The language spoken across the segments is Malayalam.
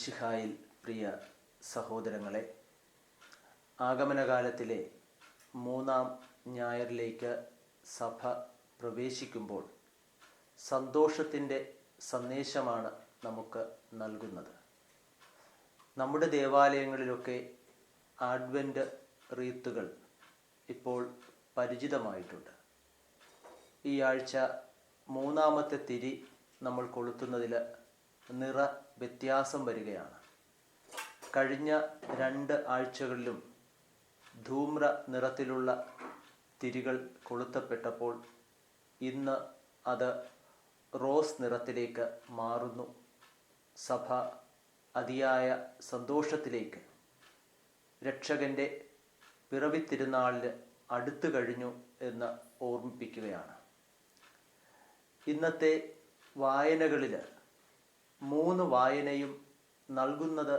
മിശിഹായിൽ പ്രിയ സഹോദരങ്ങളെ, ആഗമനകാലത്തിലെ 3-ാം ഞായറിലേക്ക് സഭ പ്രവേശിക്കുമ്പോൾ സന്തോഷത്തിൻ്റെ സന്ദേശമാണ് നമുക്ക് നൽകുന്നത്. നമ്മുടെ ദേവാലയങ്ങളിലൊക്കെ അഡ്വൻ്റ് റീത്തുകൾ ഇപ്പോൾ പരിചിതമായിട്ടുണ്ട്. ഈ ആഴ്ച 3-ാമത്തെ തിരി നമ്മൾ കൊളുത്തുന്നതിൽ നിറ വ്യത്യാസം വരികയാണ്. കഴിഞ്ഞ 2 ആഴ്ചകളിലും ധൂമ്ര നിറത്തിലുള്ള തിരികൾ കൊളുത്തപ്പെട്ടപ്പോൾ ഇന്ന് അത് റോസ് നിറത്തിലേക്ക് മാറുന്നു. സഭ അതിയായ സന്തോഷത്തിലേക്ക് രക്ഷകൻ്റെ പിറവി തിരുനാളിന് അടുത്തു കഴിഞ്ഞു എന്ന് ഓർമ്മിപ്പിക്കുകയാണ്. ഇന്നത്തെ വായനകളിൽ 3 വായനയും നൽകുന്നത്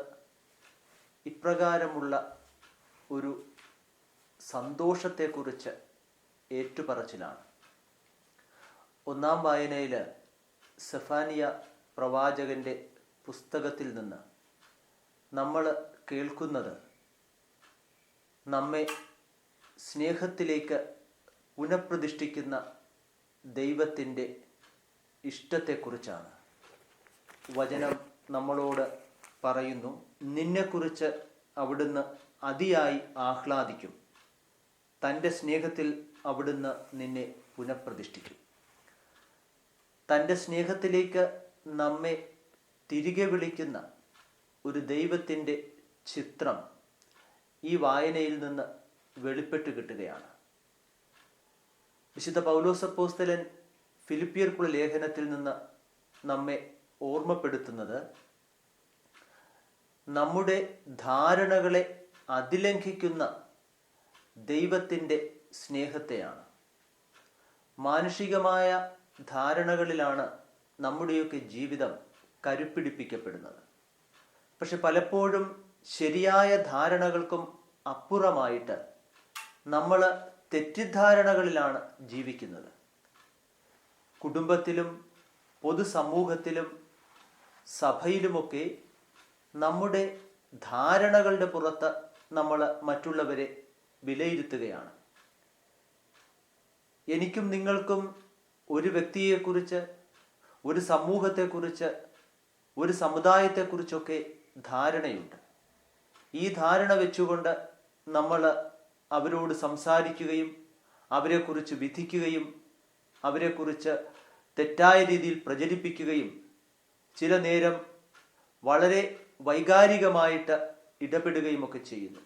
ഇപ്രകാരമുള്ള ഒരു സന്തോഷത്തെക്കുറിച്ച് ഏറ്റുപറച്ചിലാണ്. 1-ാം വായനയിൽ സെഫാനിയ പ്രവാചകൻ്റെ പുസ്തകത്തിൽ നിന്ന് നമ്മൾ കേൾക്കുന്നത് നമ്മെ സ്നേഹത്തിലേക്ക് പുനഃപ്രതിഷ്ഠിക്കുന്ന ദൈവത്തിൻ്റെ ഇഷ്ടത്തെക്കുറിച്ചാണ്. വചനം നമ്മളോട് പറയുന്നു, നിന്നെക്കുറിച്ച് അവിടുന്ന് അതിയായി ആഹ്ലാദിക്കും, തൻ്റെ സ്നേഹത്തിൽ അവിടുന്ന് നിന്നെ പുനഃപ്രതിഷ്ഠിക്കും. തൻ്റെ സ്നേഹത്തിലേക്ക് നമ്മെ തിരികെ വിളിക്കുന്ന ഒരു ദൈവത്തിൻ്റെ ചിത്രം ഈ വായനയിൽ നിന്ന് വെളിപ്പെട്ട് കിട്ടുകയാണ്. വിശുദ്ധ പൗലോസ് അപ്പോസ്തലൻ ഫിലിപ്പിയർക്കുള്ള ലേഖനത്തിൽ നിന്ന് നമ്മെ ഓർമ്മപ്പെടുത്തുന്നത് നമ്മുടെ ധാരണകളെ അതിലംഘിക്കുന്ന ദൈവത്തിൻ്റെ സ്നേഹത്തെയാണ്. മാനുഷികമായ ധാരണകളിലാണ് നമ്മുടെയൊക്കെ ജീവിതം കരുപ്പിടിപ്പിക്കപ്പെടുന്നത്. പക്ഷെ പലപ്പോഴും ശരിയായ ധാരണകൾക്കും അപ്പുറമായിട്ട് നമ്മൾ തെറ്റിദ്ധാരണകളിലാണ് ജീവിക്കുന്നത്. കുടുംബത്തിലും പൊതുസമൂഹത്തിലും സഭയിലുമൊക്കെ നമ്മുടെ ധാരണകളുടെ പുറത്ത് നമ്മൾ മറ്റുള്ളവരെ വിലയിരുത്തുകയാണ്. എനിക്കും നിങ്ങൾക്കും ഒരു വ്യക്തിയെക്കുറിച്ച്, ഒരു സമൂഹത്തെക്കുറിച്ച്, ഒരു സമുദായത്തെക്കുറിച്ചൊക്കെ ധാരണയുണ്ട്. ഈ ധാരണ വെച്ചുകൊണ്ട് നമ്മൾ അവരോട് സംസാരിക്കുകയും അവരെക്കുറിച്ച് വിധിക്കുകയും അവരെക്കുറിച്ച് തെറ്റായ രീതിയിൽ പ്രചരിപ്പിക്കുകയും ചില നേരം വളരെ വൈകാരികമായിട്ട് ഇടപെടുകയും ഒക്കെ ചെയ്യുന്നു.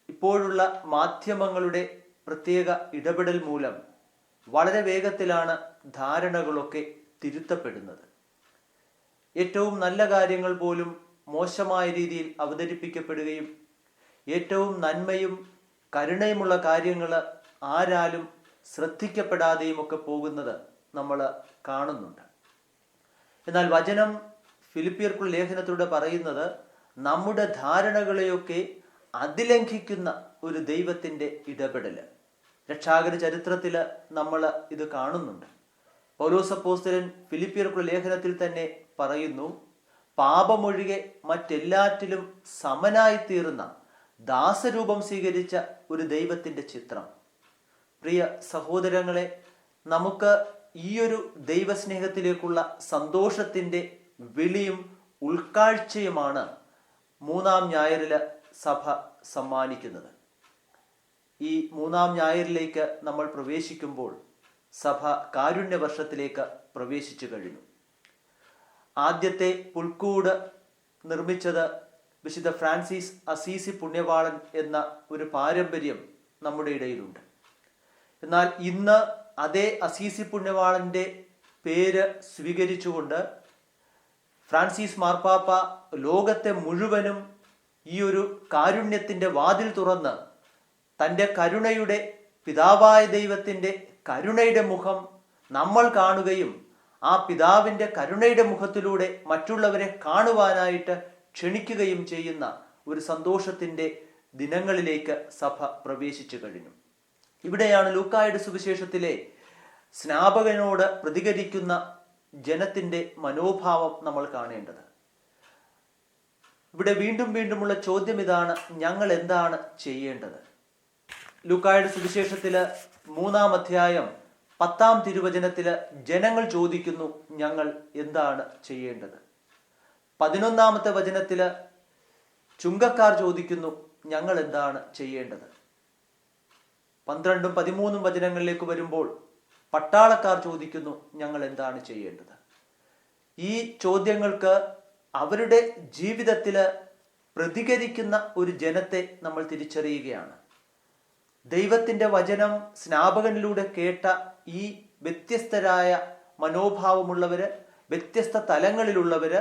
ഇപ്പോഴുള്ള മാധ്യമങ്ങളുടെ പ്രത്യേക ഇടപെടൽ മൂലം വളരെ വേഗത്തിലാണ് ധാരണകളൊക്കെ തിരുത്തപ്പെടുന്നത്. ഏറ്റവും നല്ല കാര്യങ്ങൾ പോലും മോശമായ രീതിയിൽ അവതരിപ്പിക്കപ്പെടുകയും ഏറ്റവും നന്മയും കരുണയുമുള്ള കാര്യങ്ങൾ ആരാലും ശ്രദ്ധിക്കപ്പെടാതെയും ഒക്കെ പോകുന്നത് നമ്മൾ കാണുന്നുണ്ട്. എന്നാൽ വചനം ഫിലിപ്പിയർക്കുള്ള ലേഖനത്തിലൂടെ പറയുന്നത് നമ്മുടെ ധാരണകളെയൊക്കെ അതിലംഘിക്കുന്ന ഒരു ദൈവത്തിൻ്റെ ഇടപെടൽ. രക്ഷാകര ചരിത്രത്തിൽ നമ്മൾ ഇത് കാണുന്നുണ്ട്. പൗലോസ് അപ്പോസ്തലൻ ഫിലിപ്പിയർക്കുള്ള ലേഖനത്തിൽ തന്നെ പറയുന്നു, പാപമൊഴികെ മറ്റെല്ലാറ്റിലും സമനായിത്തീർന്ന ദാസരൂപം സ്വീകരിച്ച ഒരു ദൈവത്തിൻ്റെ ചിത്രം. പ്രിയ സഹോദരങ്ങളെ, നമുക്ക് ഈയൊരു ദൈവസ്നേഹത്തിലേക്കുള്ള സന്തോഷത്തിൻ്റെ വിളിയും ഉൾക്കാഴ്ചയുമാണ് 3-ാം ഞായറിൽ സഭ സമ്മാനിക്കുന്നത്. ഈ 3-ാം ഞായറിലേക്ക് നമ്മൾ പ്രവേശിക്കുമ്പോൾ സഭ കാരുണ്യവർഷത്തിലേക്ക് പ്രവേശിച്ചു കഴിഞ്ഞു. ആദ്യത്തെ പുൽക്കൂട് നിർമ്മിച്ചത് വിശുദ്ധ ഫ്രാൻസിസ് അസീസി പുണ്യവാളൻ എന്ന ഒരു പാരമ്പര്യം നമ്മുടെ ഇടയിലുണ്ട്. എന്നാൽ ഇന്ന് അതേ അസീസി പുണ്യവാളൻ്റെ പേര് സ്വീകരിച്ചുകൊണ്ട് ഫ്രാൻസിസ് മാർപ്പാപ്പ ലോകത്തെ മുഴുവനും ഈ ഒരു കാരുണ്യത്തിൻ്റെ വാതിൽ തുറന്ന് തൻ്റെ കരുണയുടെ പിതാവായ ദൈവത്തിൻ്റെ കരുണയുടെ മുഖം നമ്മൾ കാണുകയും ആ പിതാവിൻ്റെ കരുണയുടെ മുഖത്തിലൂടെ മറ്റുള്ളവരെ കാണുവാനായിട്ട് ക്ഷണിക്കുകയും ചെയ്യുന്ന ഒരു സന്തോഷത്തിൻ്റെ ദിനങ്ങളിലേക്ക് സഭ പ്രവേശിച്ചു കഴിഞ്ഞു. ഇവിടെയാണ് ലൂക്കായുടെ സുവിശേഷത്തിലെ സ്നാപകനോട് പ്രതികരിക്കുന്ന ജനത്തിൻ്റെ മനോഭാവം നമ്മൾ കാണേണ്ടത്. ഇവിടെ വീണ്ടും വീണ്ടുമുള്ള ചോദ്യം ഇതാണ്: ഞങ്ങൾ എന്താണ് ചെയ്യേണ്ടത്? ലൂക്കായുടെ സുവിശേഷത്തില് 3-ാം അധ്യായം 10-ാം തിരുവചനത്തില് ജനങ്ങൾ ചോദിക്കുന്നു, ഞങ്ങൾ എന്താണ് ചെയ്യേണ്ടത്? 11-ാമത്തെ വചനത്തില് ചുങ്കക്കാർ ചോദിക്കുന്നു, ഞങ്ങൾ എന്താണ് ചെയ്യേണ്ടത്? 12-ഉം 13-ഉം വചനങ്ങളിലേക്ക് വരുമ്പോൾ പട്ടാളക്കാർ ചോദിക്കുന്നു, ഞങ്ങൾ എന്താണ് ചെയ്യേണ്ടത്? ഈ ചോദ്യങ്ങൾക്ക് അവരുടെ ജീവിതത്തിൽ പ്രതികരിക്കുന്ന ഒരു ജനത്തെ നമ്മൾ തിരിച്ചറിയുകയാണ്. ദൈവത്തിൻ്റെ വചനം സ്നാപകനിലൂടെ കേട്ട ഈ വ്യത്യസ്തരായ മനോഭാവമുള്ളവര്, വ്യത്യസ്ത തലങ്ങളിലുള്ളവര്,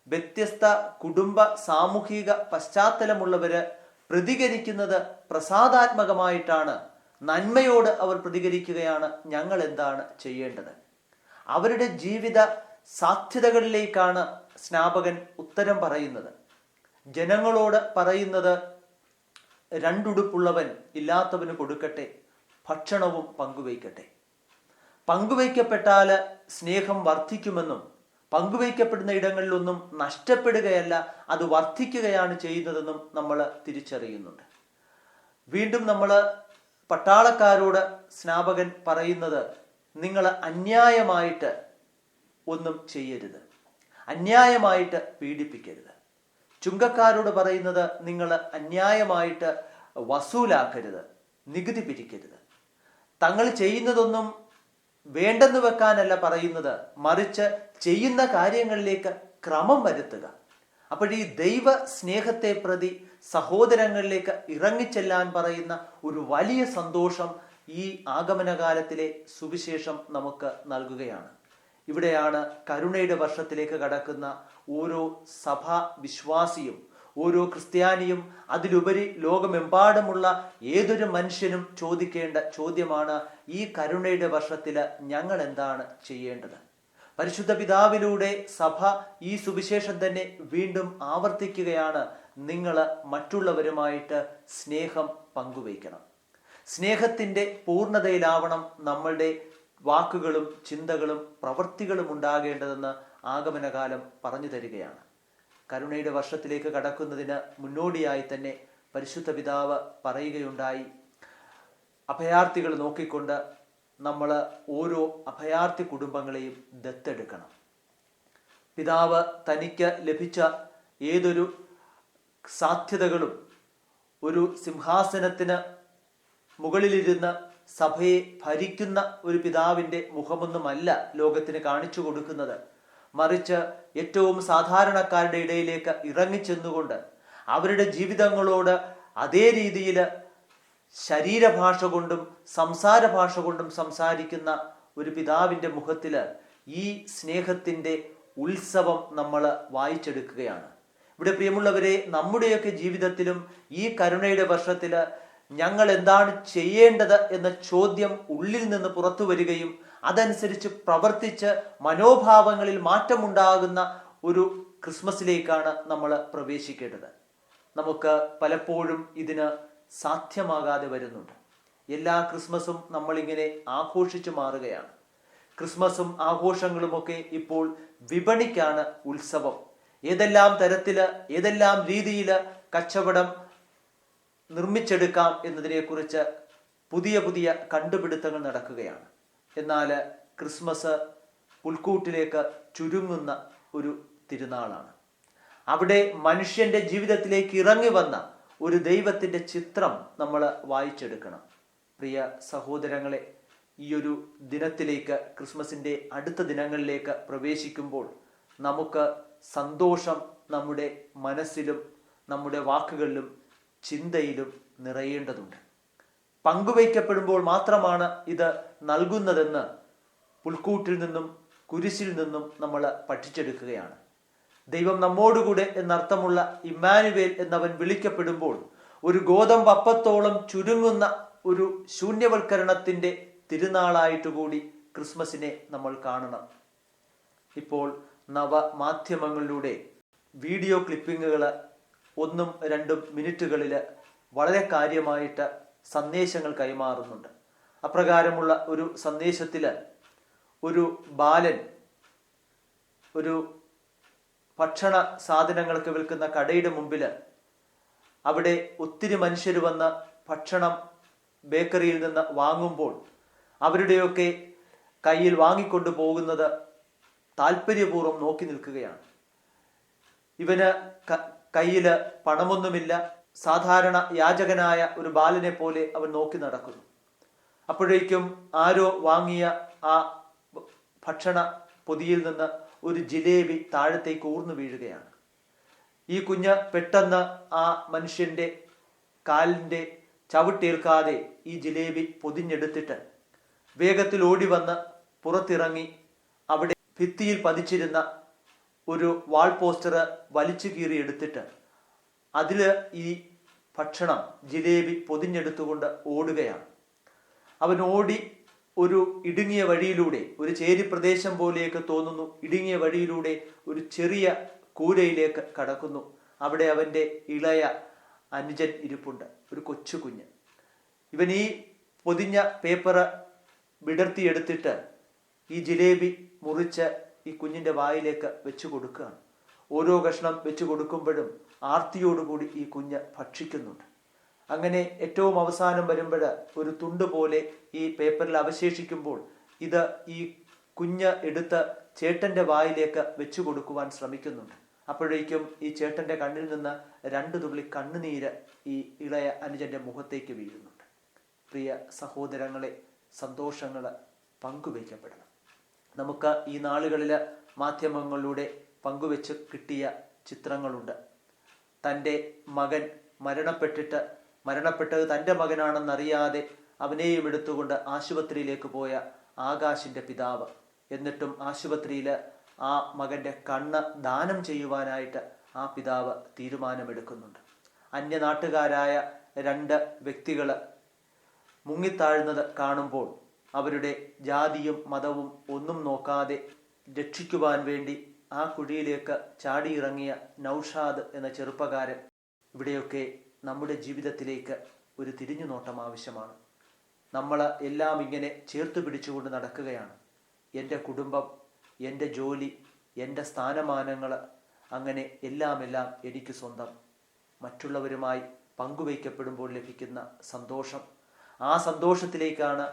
വ്യത്യസ്ത കുടുംബ സാമൂഹിക പശ്ചാത്തലമുള്ളവര് പ്രതികരിക്കുന്നത് പ്രസാദാത്മകമായിട്ടാണ്. നന്മയോട് അവർ പ്രതികരിക്കുകയാണ്, ഞങ്ങൾ എന്താണ് ചെയ്യേണ്ടത്? അവരുടെ ജീവിത സാധ്യതകളിലേക്കാണ് സ്നാപകൻ ഉത്തരം പറയുന്നത്. ജനങ്ങളോട് പറയുന്നത്, രണ്ടുടുപ്പുള്ളവൻ ഇല്ലാത്തവന് കൊടുക്കട്ടെ, ഭക്ഷണവും പങ്കുവയ്ക്കട്ടെ. പങ്കുവയ്ക്കപ്പെട്ടാൽ സ്നേഹം വർദ്ധിക്കുമെന്നും പങ്കുവയ്ക്കപ്പെടുന്ന ഇടങ്ങളിലൊന്നും നഷ്ടപ്പെടുകയല്ല, അത് വർദ്ധിക്കുകയാണ് ചെയ്യുന്നതെന്നും നമ്മൾ തിരിച്ചറിയുന്നുണ്ട്. വീണ്ടും നമ്മൾ പട്ടാളക്കാരോട് സ്നാപകൻ പറയുന്നത്, നിങ്ങൾ അന്യായമായിട്ട് ഒന്നും ചെയ്യരുത്, അന്യായമായിട്ട് പീഡിപ്പിക്കരുത്. ചുങ്കക്കാരോട് പറയുന്നത്, നിങ്ങൾ അന്യായമായിട്ട് വസൂലാക്കരുത്, നികുതി പിരിക്കരുത്. തങ്ങൾ ചെയ്യുന്നതൊന്നും വേണ്ടെന്ന് വെക്കാനല്ല പറയുന്നത്, മറിച്ച് ചെയ്യുന്ന കാര്യങ്ങളിലേക്ക് ക്രമം വരുത്തുക. അപ്പോൾ ഈ ദൈവ സ്നേഹത്തെ പ്രതി സഹോദരങ്ങളിലേക്ക് ഇറങ്ങിച്ചെല്ലാൻ പറയുന്ന ഒരു വലിയ സന്തോഷം ഈ ആഗമനകാലത്തിലെ സുവിശേഷം നമുക്ക് നൽകുകയാണ്. ഇവിടെയാണ് കരുണയുടെ വർഷത്തിലേക്ക് കടക്കുന്ന ഓരോ സഭാ വിശ്വാസിയും, ഓരോ ക്രിസ്ത്യാനിയും, അതിലുപരി ലോകമെമ്പാടുമുള്ള ഏതൊരു മനുഷ്യനും ചോദിക്കേണ്ട ചോദ്യമാണ്, ഈ കരുണയുടെ വർഷത്തിൽ ഞങ്ങൾ എന്താണ് ചെയ്യേണ്ടത്? പരിശുദ്ധ പിതാവിലൂടെ സഭ ഈ സുവിശേഷം തന്നെ വീണ്ടും ആവർത്തിക്കുകയാണ്, നിങ്ങൾ മറ്റുള്ളവരുമായിട്ട് സ്നേഹം പങ്കുവയ്ക്കണം. സ്നേഹത്തിൻ്റെ പൂർണ്ണതയിലാവണം നമ്മളുടെ വാക്കുകളും ചിന്തകളും പ്രവൃത്തികളും ഉണ്ടാകേണ്ടതെന്ന് ആഗമനകാലം പറഞ്ഞു തരികയാണ്. കരുണയുടെ വർഷത്തിലേക്ക് കടക്കുന്നതിന് മുന്നോടിയായി തന്നെ പരിശുദ്ധ പിതാവ് പറയുകയുണ്ടായി, അഭയാർത്ഥികൾ നോക്കിക്കൊണ്ട് നമ്മൾ ഓരോ അഭയാർത്ഥി കുടുംബങ്ങളെയും ദത്തെടുക്കണം. പിതാവ് തനിക്ക് ലഭിച്ച ഏതൊരു സാധ്യതകളും ഒരു സിംഹാസനത്തിന് മുകളിലിരുന്ന് സഭയെ ഭരിക്കുന്ന ഒരു പിതാവിൻ്റെ മുഖമൊന്നുമല്ല ലോകത്തിന് കാണിച്ചു കൊടുക്കുന്നത്. മറിച്ച് ഏറ്റവും സാധാരണക്കാരുടെ ഇടയിലേക്ക് ഇറങ്ങിച്ചെന്നുകൊണ്ട് അവരുടെ ജീവിതങ്ങളോട് അതേ രീതിയിൽ ശരീരഭാഷ കൊണ്ടും സംസാര ഭാഷ കൊണ്ടും സംസാരിക്കുന്ന ഒരു പിതാവിൻ്റെ മുഖത്തിൽ ഈ സ്നേഹത്തിൻ്റെ ഉത്സവം നമ്മൾ വായിച്ചെടുക്കുകയാണ്. ഇവിടെ പ്രിയമുള്ളവരെ, നമ്മുടെയൊക്കെ ജീവിതത്തിലും ഈ കരുണയുടെ വർഷത്തിൽ ഞങ്ങൾ എന്താണ് ചെയ്യേണ്ടത് എന്ന ചോദ്യം ഉള്ളിൽ നിന്ന് പുറത്തു വരികയും അതനുസരിച്ച് പ്രവർത്തിച്ച് മനോഭാവങ്ങളിൽ മാറ്റമുണ്ടാകുന്ന ഒരു ക്രിസ്മസിലേക്കാണ് നമ്മൾ പ്രവേശിക്കേണ്ടത്. നമുക്ക് പലപ്പോഴും ഇതിന് സാധ്യമാകാതെ വരുന്നുണ്ട്. എല്ലാ ക്രിസ്മസും നമ്മളിങ്ങനെ ആഘോഷിച്ചു മാറുകയാണ്. ക്രിസ്മസും ആഘോഷങ്ങളുമൊക്കെ ഇപ്പോൾ വിപണിക്കാണ് ഉത്സവം. ഏതെല്ലാം തരത്തിൽ, ഏതെല്ലാം രീതിയിൽ കച്ചവടം നിർമ്മിച്ചെടുക്കാം എന്നതിനെക്കുറിച്ച് പുതിയ പുതിയ കണ്ടുപിടുത്തങ്ങൾ നടക്കുകയാണ്. എന്നാൽ ക്രിസ്മസ് പുൽക്കൂട്ടിലേക്ക് ചുരുങ്ങുന്ന ഒരു തിരുനാളാണ്. അവിടെ മനുഷ്യന്റെ ജീവിതത്തിലേക്ക് ഇറങ്ങി വന്ന ഒരു ദൈവത്തിൻ്റെ ചിത്രം നമ്മൾ വായിച്ചെടുക്കണം. പ്രിയ സഹോദരങ്ങളെ, ഈ ഒരു ദിനത്തിലേക്ക്, ക്രിസ്മസിൻ്റെ അടുത്ത ദിനങ്ങളിലേക്ക് പ്രവേശിക്കുമ്പോൾ നമുക്ക് സന്തോഷം നമ്മുടെ മനസ്സിലും നമ്മുടെ വാക്കുകളിലും ചിന്തയിലും നിറയേണ്ടതുണ്ട്. പങ്കുവയ്ക്കപ്പെടുമ്പോൾ മാത്രമാണ് ഇത് നൽകുന്നതെന്ന് പുൽക്കൂട്ടിൽ നിന്നും കുരിശിൽ നിന്നും നമ്മൾ പഠിച്ചെടുക്കുകയാണ്. ദൈവം നമ്മോടുകൂടെ എന്നർത്ഥമുള്ള ഇമ്മാനുവേൽ എന്നവൻ വിളിക്കപ്പെടുമ്പോൾ ഒരു ഗോതമ്പപ്പത്തോളം ചുരുങ്ങുന്ന ഒരു ശൂന്യവൽക്കരണത്തിൻ്റെ തിരുനാളായിട്ടുകൂടി ക്രിസ്മസിനെ നമ്മൾ കാണണം. ഇപ്പോൾ നവമാധ്യമങ്ങളിലൂടെ വീഡിയോ ക്ലിപ്പിങ്ങുകൾ 1-2 മിനിറ്റുകളിൽ വളരെ കാര്യമായിട്ട് സന്ദേശങ്ങൾ കൈമാറുന്നുണ്ട്. അപ്രകാരമുള്ള ഒരു സന്ദേശത്തിൽ ഒരു ബാലൻ ഒരു ഭക്ഷണ സാധനങ്ങൾക്ക് വിൽക്കുന്ന കടയുടെ മുമ്പിൽ അവിടെ ഒത്തിരി മനുഷ്യർ വന്ന് ഭക്ഷണം ബേക്കറിയിൽ നിന്ന് വാങ്ങുമ്പോൾ അവരുടെയൊക്കെ കയ്യിൽ വാങ്ങിക്കൊണ്ടു പോകുന്നത് താല്പര്യപൂർവ്വം നോക്കി നിൽക്കുകയാണ്. ഇവന് കയ്യിൽ പണമൊന്നുമില്ല. സാധാരണ യാചകനായ ഒരു ബാലനെ പോലെ അവൻ നോക്കി നടക്കുന്നു. അപ്പോഴേക്കും ആരോ വാങ്ങിയ ആ ഭക്ഷണ പൊതിയിൽ നിന്ന് ഒരു ജിലേബി താഴത്തേക്ക് ഊർന്നു വീഴുകയാണ്. ഈ കുഞ്ഞ് പെട്ടെന്ന് ആ മനുഷ്യന്റെ കാലിന്റെ ചവിട്ടേൽക്കാതെ ഈ ജിലേബി പൊതിഞ്ഞെടുത്തിട്ട് വേഗത്തിൽ ഓടി വന്ന് പുറത്തിറങ്ങി അവിടെ ഭിത്തിയിൽ പതിച്ചിരുന്ന ഒരു വാൾ പോസ്റ്റർ വലിച്ചു കീറി എടുത്തിട്ട് അതില് ഈ ഭക്ഷണം ജിലേബി പൊതിഞ്ഞെടുത്തുകൊണ്ട് ഓടുകയാണ്. അവൻ ഓടി ഒരു ഇടുങ്ങിയ വഴിയിലൂടെ, ഒരു ചേരി പ്രദേശം പോലെയൊക്കെ തോന്നുന്നു, ഇടുങ്ങിയ വഴിയിലൂടെ ഒരു ചെറിയ കൂരയിലേക്ക് കടക്കുന്നു. അവിടെ അവൻ്റെ ഇളയ അനുജൻ ഇരിപ്പുണ്ട്, ഒരു കൊച്ചു കുഞ്ഞ്. ഇവൻ ഈ പൊതിഞ്ഞ പേപ്പർ വിടർത്തിയെടുത്തിട്ട് ഈ ജിലേബി മുറിച്ച് ഈ കുഞ്ഞിൻ്റെ വായിലേക്ക് വെച്ചു കൊടുക്കുകയാണ്. ഓരോ കഷ്ണം വെച്ചു കൊടുക്കുമ്പോഴും ആർത്തിയോടുകൂടി ഈ കുഞ്ഞ് ഭക്ഷിക്കുന്നുണ്ട്. അങ്ങനെ ഏറ്റവും അവസാനം വരുമ്പോൾ ഒരു തുണ്ട് പോലെ ഈ പേപ്പറിൽ അവശേഷിക്കുമ്പോൾ ഇത് ഈ കുഞ്ഞ് എടുത്ത് ചേട്ടൻ്റെ വായിലേക്ക് വെച്ചു കൊടുക്കുവാൻ ശ്രമിക്കുന്നുണ്ട്. അപ്പോഴേക്കും ഈ ചേട്ടൻ്റെ കണ്ണിൽ നിന്ന് 2 തുള്ളി കണ്ണുനീര് ഈ ഇളയ അനുജൻ്റെ മുഖത്തേക്ക് വീഴുന്നുണ്ട്. പ്രിയ സഹോദരങ്ങളെ, സന്തോഷങ്ങൾ പങ്കുവയ്ക്കപ്പെടണം. നമുക്ക് ഈ നാളുകളിൽ മാധ്യമങ്ങളിലൂടെ പങ്കുവെച്ച് കിട്ടിയ ചിത്രങ്ങളുണ്ട്. തൻ്റെ മകൻ മരണപ്പെട്ടത് തൻ്റെ മകനാണെന്നറിയാതെ അവനെയും എടുത്തുകൊണ്ട് ആശുപത്രിയിലേക്ക് പോയ ആകാശിൻ്റെ പിതാവ്. എന്നിട്ടും ആശുപത്രിയിൽ ആ മകൻ്റെ കണ്ണ് ദാനം ചെയ്യുവാനായിട്ട് ആ പിതാവ് തീരുമാനമെടുക്കുന്നുണ്ട്. അന്യനാട്ടുകാരായ 2 വ്യക്തികൾ മുങ്ങിത്താഴുന്നത് കാണുമ്പോൾ അവരുടെ ജാതിയും മതവും ഒന്നും നോക്കാതെ രക്ഷിക്കുവാൻ വേണ്ടി ആ കുഴിയിലേക്ക് ചാടിയിറങ്ങിയ നൗഷാദ് എന്ന ചെറുപ്പക്കാരൻ. ഇവിടെയൊക്കെ നമ്മുടെ ജീവിതത്തിലേക്ക് ഒരു തിരിഞ്ഞുനോട്ടം ആവശ്യമാണ്. നമ്മൾ എല്ലാം ഇങ്ങനെ ചേർത്ത് പിടിച്ചുകൊണ്ട് നടക്കുകയാണ്. എൻ്റെ കുടുംബം, എൻ്റെ ജോലി, എൻ്റെ സ്ഥാനമാനങ്ങൾ, അങ്ങനെ എല്ലാം എനിക്ക് സ്വന്തം. മറ്റുള്ളവരുമായി പങ്കുവയ്ക്കപ്പെടുമ്പോൾ ലഭിക്കുന്ന സന്തോഷം, ആ സന്തോഷത്തിലേക്കാണ്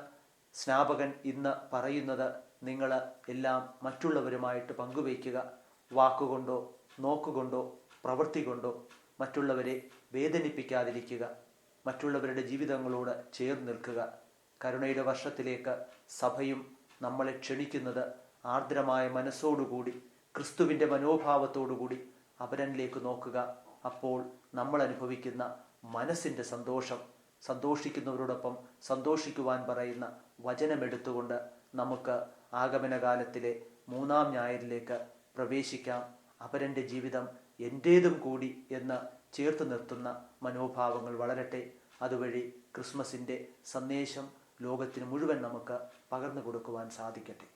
സ്നാപകൻ ഇന്ന് പറയുന്നത്. നിങ്ങൾ എല്ലാം മറ്റുള്ളവരുമായിട്ട് പങ്കുവയ്ക്കുക. വാക്കുകൊണ്ടോ നോക്കുകൊണ്ടോ പ്രവൃത്തി കൊണ്ടോ മറ്റുള്ളവരെ വേദനിപ്പിക്കാതിരിക്കുക. മറ്റുള്ളവരുടെ ജീവിതങ്ങളോട് ചേർന്ന് നിൽക്കുക. കരുണയുടെ വർഷത്തിലേക്ക് സഭയും നമ്മളെ ക്ഷണിക്കുന്നത് ആർദ്രമായ മനസ്സോടുകൂടി, ക്രിസ്തുവിൻ്റെ മനോഭാവത്തോടുകൂടി അവരനിലേക്ക് നോക്കുക. അപ്പോൾ നമ്മൾ അനുഭവിക്കുന്ന മനസ്സിൻ്റെ സന്തോഷം, സന്തോഷിക്കുന്നവരോടൊപ്പം സന്തോഷിക്കുവാൻ പറയുന്ന വചനമെടുത്തുകൊണ്ട് നമുക്ക് ആഗമനകാലത്തിലെ 3-ാം ഞായറിലേക്ക് പ്രവേശിക്കാം. അവരൻ്റെ ജീവിതം എൻ്റേതും കൂടി എന്ന് ചേർത്ത് നിർത്തുന്ന മനോഭാവങ്ങൾ വളരട്ടെ. അതുവഴി ക്രിസ്മസിൻ്റെ സന്ദേശം ലോകത്തിന് മുഴുവൻ നമുക്ക് പകർന്നു കൊടുക്കുവാൻ സാധിക്കട്ടെ.